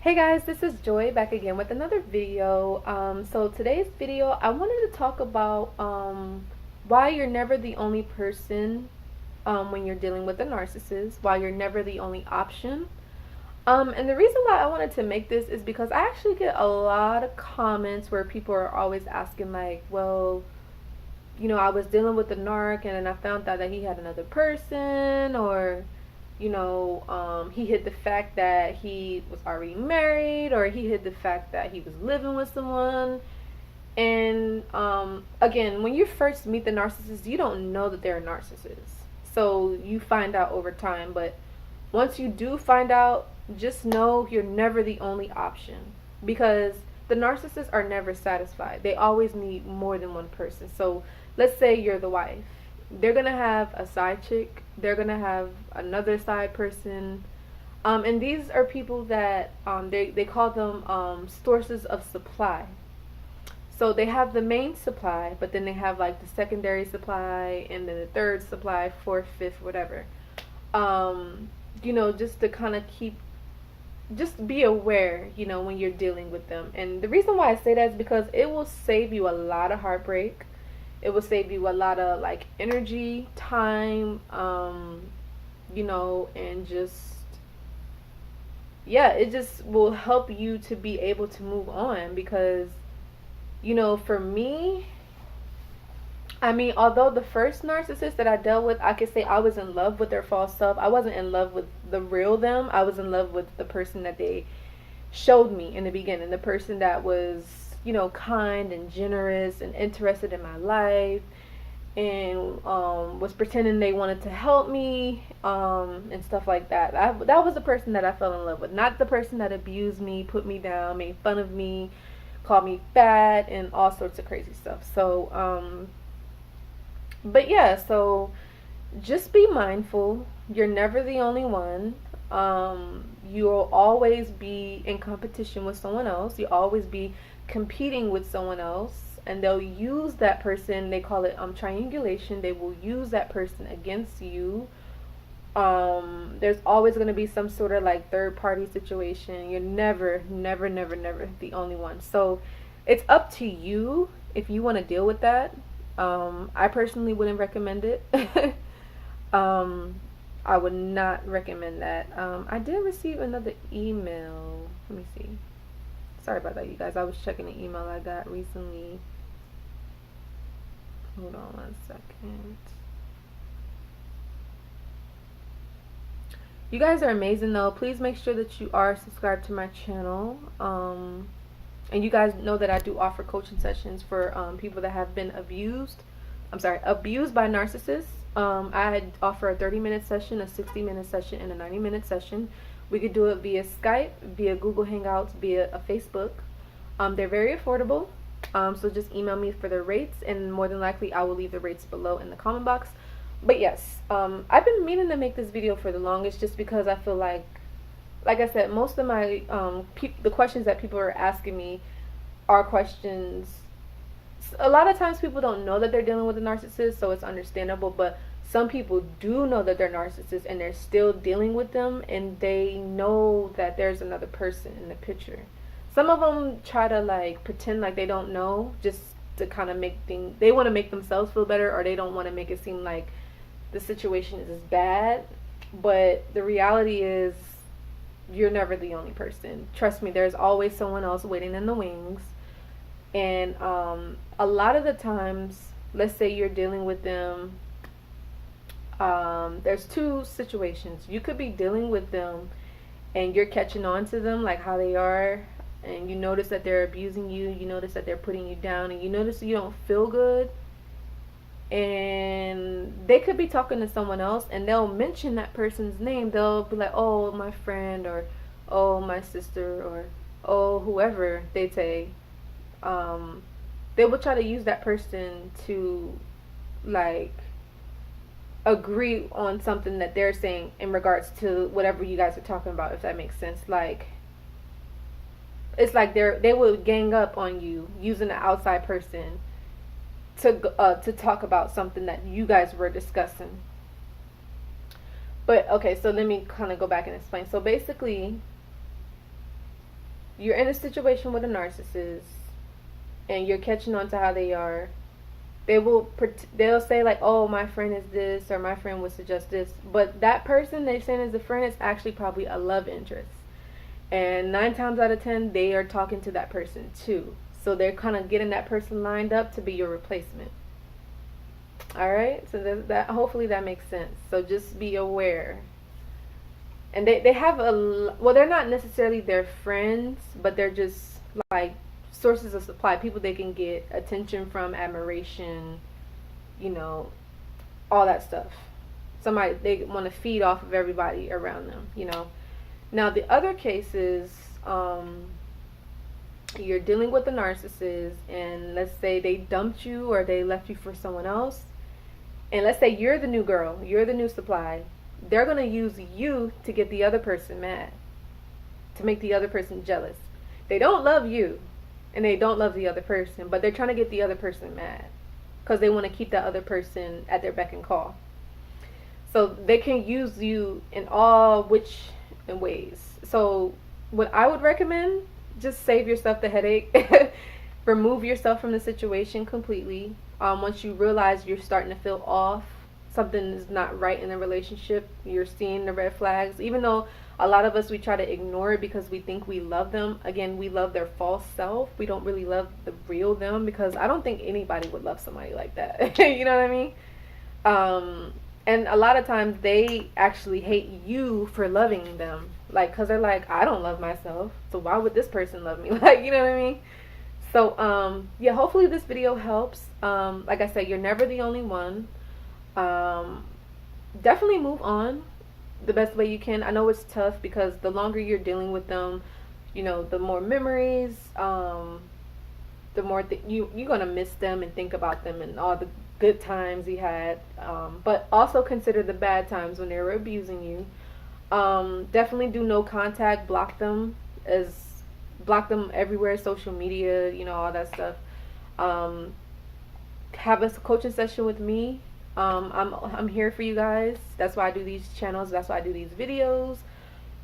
Hey guys, this is Joy back again with another video. So today's video, I wanted to talk about why you're never the only person when you're dealing with a narcissist, why you're never the only option. And the reason why I wanted to make this is because I actually get a lot of comments where people are always asking like, well, I was dealing with the narc and then I found out that he had another person, or he hid the fact that he was already married, or he hid the fact that he was living with someone. And again, when you first meet the narcissist, you don't know that they're a narcissist. So you find out over time. But once you do find out, just know you're never the only option. Because the narcissists are never satisfied. They always need more than one person. So let's say you're the wife. They're going to have a side chick. They're going to have another side person. And these are people that they call them sources of supply. So they have the main supply, but then they have like the secondary supply, and then the third supply, fourth, fifth, whatever. Just to kind of just be aware, when you're dealing with them. And the reason why I say that is because it will save you a lot of heartbreak. It will save you a lot of like energy, time, and it just will help you to be able to move on. Because, for me, although the first narcissist that I dealt with, I could say I was in love with their false self. I wasn't in love with the real them. I was in love with the person that they showed me in the beginning, the person that was kind and generous and interested in my life, and was pretending they wanted to help me, and stuff like that. That was the person that I fell in love with, not the person that abused me, put me down, made fun of me, called me fat, and all sorts of crazy stuff. So, but yeah, so just be mindful. You're never the only one. You'll always be in competition with someone else. You'll always be competing with someone else, and they'll use that person. They call it triangulation. They will use that person against you. There's always going to be some sort of like third party situation. You're never the only one. So it's up to you if you want to deal with that. I personally wouldn't recommend it. I would not recommend that. I did receive another email. Let me see. Sorry about that, you guys. I was checking an email I got recently. Hold on 1 second. You guys are amazing, though. Please make sure that you are subscribed to my channel. And you guys know that I do offer coaching sessions for people that have been abused by narcissists. I offer a 30-minute session, a 60-minute session, and a 90-minute session. We could do it via Skype, via Google Hangouts, via a Facebook. They're very affordable. So just email me for the rates, and more than likely I will leave the rates below in the comment box. But yes, I've been meaning to make this video for the longest, just because I feel like I said, most of my the questions that people are asking me are questions. A lot of times people don't know that they're dealing with a narcissist, so it's understandable. But some people do know that they're narcissists, and they're still dealing with them, and they know that there's another person in the picture. Some of them try to like pretend like they don't know, just to kind of they want to make themselves feel better, or they don't want to make it seem like the situation is bad. But the reality is, you're never the only person. Trust me, there's always someone else waiting in the wings. And a lot of the times, let's say you're dealing with them, there's two situations. You could be dealing with them and you're catching on to them, like how they are, and you notice that they're abusing you, you notice that they're putting you down, and you notice you don't feel good. And they could be talking to someone else, and they'll mention that person's name. They'll be like, oh, my friend, or oh, my sister, or oh, whoever they say. They will try to use that person to like agree on something that they're saying in regards to whatever you guys are talking about, if that makes sense. Like, it's like they will gang up on you using an outside person to talk about something that you guys were discussing. But okay, so let me kind of go back and explain. So basically, you're in a situation with a narcissist and you're catching on to how they are, they'll say like, oh, my friend is this, or my friend would suggest this, but that person they're saying is a friend is actually probably a love interest, and 9 times out of 10 they are talking to that person too, so they're kind of getting that person lined up to be your replacement. All right, so that hopefully that makes sense. So just be aware. And they have well, they're not necessarily their friends, but they're just like sources of supply, people they can get attention from, admiration, you know, all that stuff. Somebody they want to feed off of everybody around them, you know. Now the other cases, you're dealing with the narcissist, and let's say they dumped you or they left you for someone else, and let's say you're the new girl, you're the new supply. They're going to use you to get the other person mad, to make the other person jealous. They don't love you and they don't love the other person, but they're trying to get the other person mad because they want to keep that other person at their beck and call. So they can use you in all which ways. So what I would recommend, just save yourself the headache. Remove yourself from the situation completely. Once you realize you're starting to feel off, something is not right in the relationship, you're seeing the red flags, even though a lot of us, we try to ignore it because we think we love them. Again, we love their false self. We don't really love the real them, because I don't think anybody would love somebody like that. You know what I mean? And a lot of times they actually hate you for loving them, like, because they're like, I don't love myself, so why would this person love me? Like, you know what I mean? So yeah, hopefully this video helps. Like I said, you're never the only one. Definitely move on the best way you can. I know it's tough because the longer you're dealing with them, you know, the more memories, the more you're gonna miss them and think about them and all the good times you had, but also consider the bad times when they were abusing you. Definitely do no contact, block them everywhere, social media, you know, all that stuff. Have a coaching session with me. I'm here for you guys. That's why I do these channels. That's why I do these videos,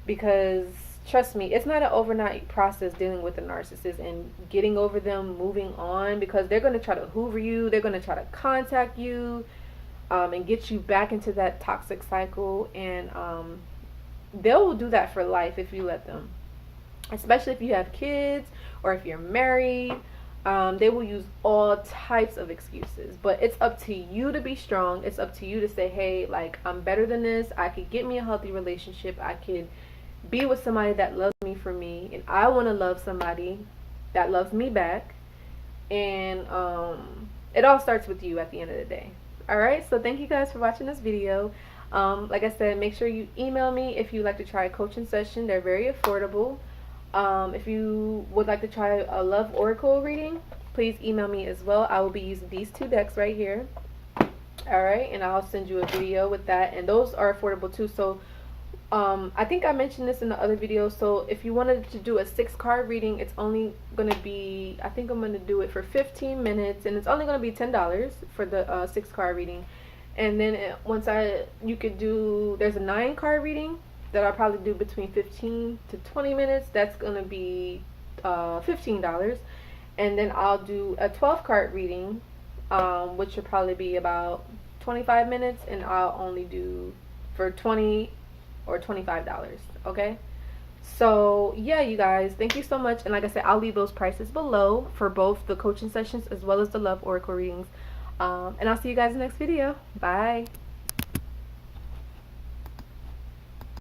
because trust me, it's not an overnight process dealing with a narcissist and getting over them, moving on, because they're going to try to hoover you. They're going to try to contact you, and get you back into that toxic cycle. And they will do that for life if you let them, especially if you have kids or if you're married. They will use all types of excuses, but it's up to you to be strong. It's up to you to say, hey, like, I'm better than this. I could get me a healthy relationship. I could be with somebody that loves me for me, and I want to love somebody that loves me back. And it all starts with you at the end of the day. All right, so thank you guys for watching this video. Like I said, make sure you email me if you'd like to try a coaching session. They're very affordable. If you would like to try a love oracle reading, please email me as well. I will be using these 2 decks right here. Alright, and I'll send you a video with that, and those are affordable too. So I think I mentioned this in the other video. So if you wanted to do a 6-card reading, it's only going to be, I think I'm going to do it for 15 minutes, and it's only going to be $10 for the 6-card reading. And then you could do, there's a 9-card reading that I'll probably do between 15 to 20 minutes. That's going to be $15. And then I'll do a 12-card reading, which will probably be about 25 minutes, and I'll only do for $20 or $25. Okay? So, yeah, you guys, thank you so much. And like I said, I'll leave those prices below for both the coaching sessions as well as the love oracle readings. And I'll see you guys in the next video. Bye.